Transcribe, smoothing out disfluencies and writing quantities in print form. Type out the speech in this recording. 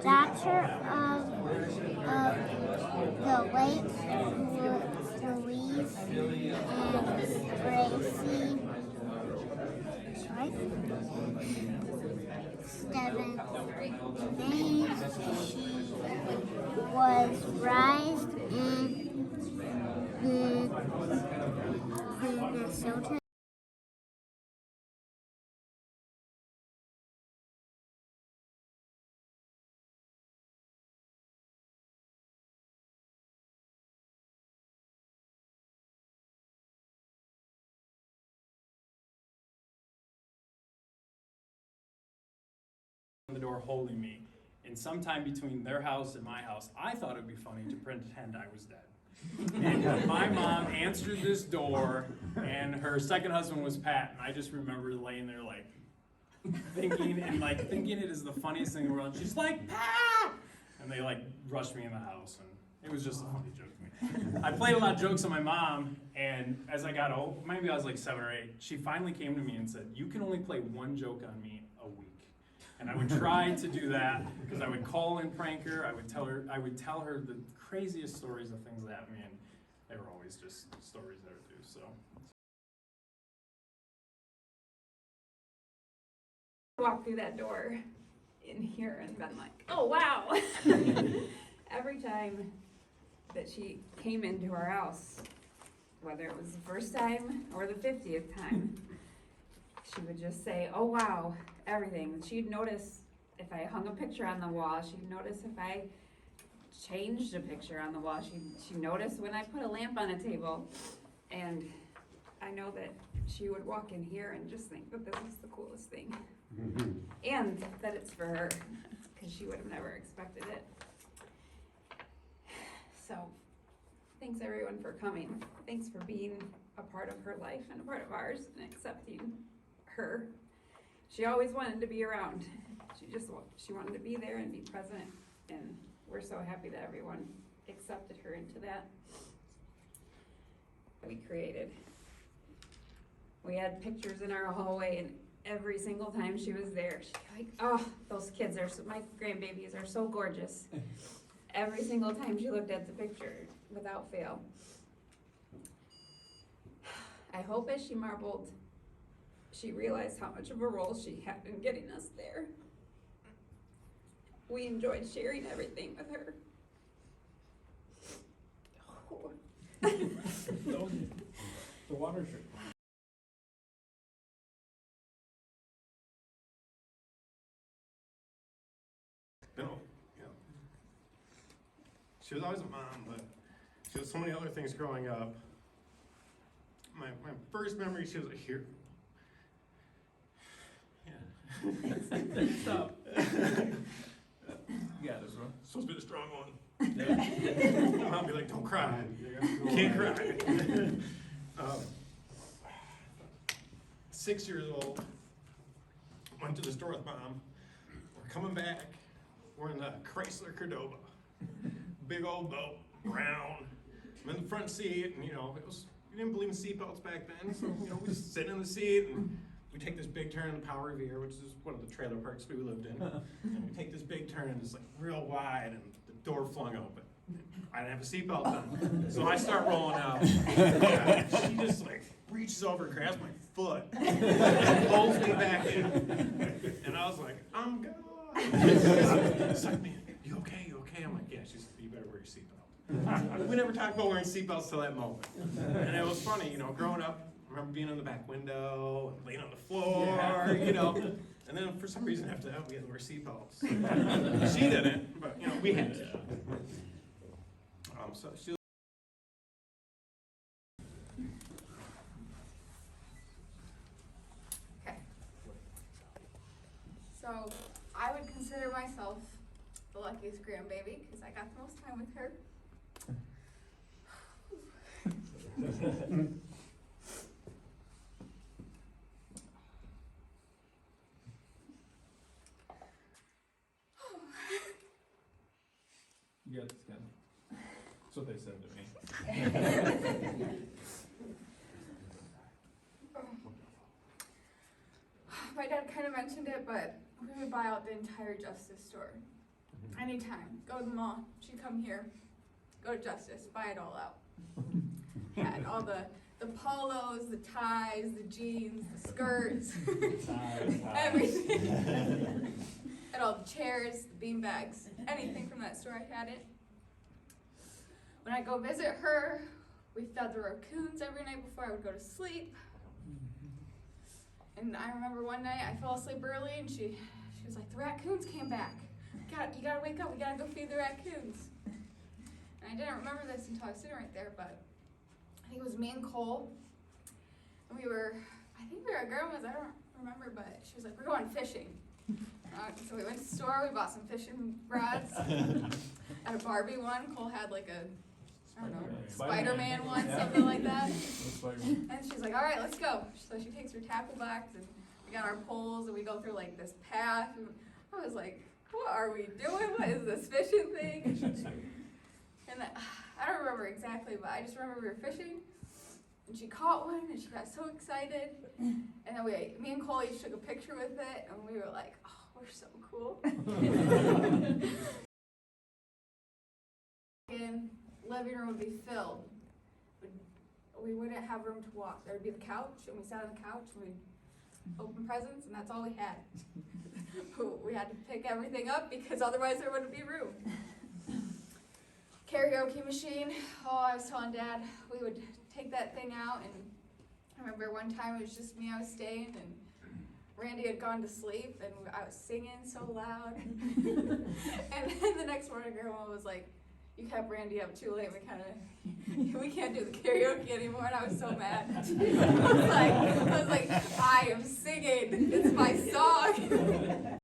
daughter of the late Louise and Gracie Stebbins. She was raised in Minnesota. The door holding me, and sometime between their house and my house, I thought it would be funny to pretend I was dead. And my mom answered this door, and her second husband was Pat, and I just remember laying there like thinking it is the funniest thing in the world. And she's like, Pat! And they like rushed me in the house, and it was just a funny joke to me. I played a lot of jokes on my mom, and as I got old, maybe I was like 7 or 8, she finally came to me and said, you can only play one joke on me a week. And I would try to do that because I would call and prank her. I would tell her the craziest stories of things that happened to me, and they were always just stories that would do. So. Walk through that door in here and been like, oh wow. Every time that she came into our house, whether it was the first time or the 50th time, she would just say, oh wow, everything. She'd notice if I hung a picture on the wall. She'd notice if I changed a picture on the wall. She'd notice when I put a lamp on a table. And I know that she would walk in here and just think that this is the coolest thing. And that it's for her, because she would have never expected it. So, thanks everyone for coming. Thanks for being a part of her life and a part of ours and accepting her. She always wanted to be around. She wanted to be there and be present, and we're so happy that everyone accepted her into that. We created. We had pictures in our hallway, and every single time she was there, she'd be like, oh, those kids my grandbabies are so gorgeous. Every single time she looked at the picture, without fail. I hope as she marbled, she realized how much of a role she had in getting us there. We enjoyed sharing everything with her. Oh. The water shirt. She was always a mom, but she was so many other things growing up. My first memory, she was a hero. Yeah. Stop. You got this, bro. Supposed to be the strong one. My mom be like, don't cry. You can't cry. 6 years old, went to the store with mom. We're coming back. We're in the Chrysler Cordoba. Big old boat, brown. I'm in the front seat, and we didn't believe in seatbelts back then, so we just sit in the seat, and we take this big turn in the Power Revere, which is one of the trailer parks we lived in. And we take this big turn, and it's like real wide, and the door flung open. I didn't have a seatbelt on, so I start rolling out. She just like reaches over, grabs my foot, and pulls me back in. And I was like, I'm gone. It's like, man, you okay? You okay? I'm like, yeah. She's like, you better wear your seatbelt. We never talked about wearing seatbelts till that moment. And it was funny, growing up, I remember being in the back window, and laying on the floor, And then for some reason after that, we had to wear seatbelts. She didn't, but we had to. So she. Okay. So I would consider myself the luckiest grandbaby because I got the most time with her. Yeah, that's good. That's what they said to me. My dad kind of mentioned it, but we would buy out the entire Justice store. Anytime. Go to the mall. She'd come here. Go to Justice. Buy it all out. Had all the polos, the ties, the jeans, the skirts, everything. Had all the chairs, the bean bags, anything from that store, I had it. When I go visit her, we fed the raccoons every night before I would go to sleep. And I remember one night I fell asleep early and she was like, the raccoons came back. You gotta wake up, we gotta go feed the raccoons. And I didn't remember this until I was sitting right there, but I think it was me and Cole. And I think we were at grandma's, I don't remember, but she was like, we're going fishing. So we went to the store, we bought some fishing rods. Had a Barbie one, Cole had like a, I don't know, Spider-Man one, something like that. And she's like, all right, let's go. So she takes her tackle box and we got our poles and we go through like this path. And I was like, what are we doing? What is this fishing thing? And I don't remember exactly, but I just remember we were fishing and she caught one and she got so excited. And then me and Cole each took a picture with it and we were like, oh, we're so cool. And living room would be filled. We wouldn't have room to walk. There would be the couch, and we sat on the couch, and we'd open presents, and that's all we had. We had to pick everything up because otherwise there wouldn't be room. Karaoke machine. Oh, I was telling Dad, we would take that thing out, and I remember one time it was just me, I was staying, and Randy had gone to sleep, and I was singing so loud. And then the next morning, Grandma was like, you kept Randy up too late, we can't do the karaoke anymore, and I was so mad. I was like, I am singing, it's my song.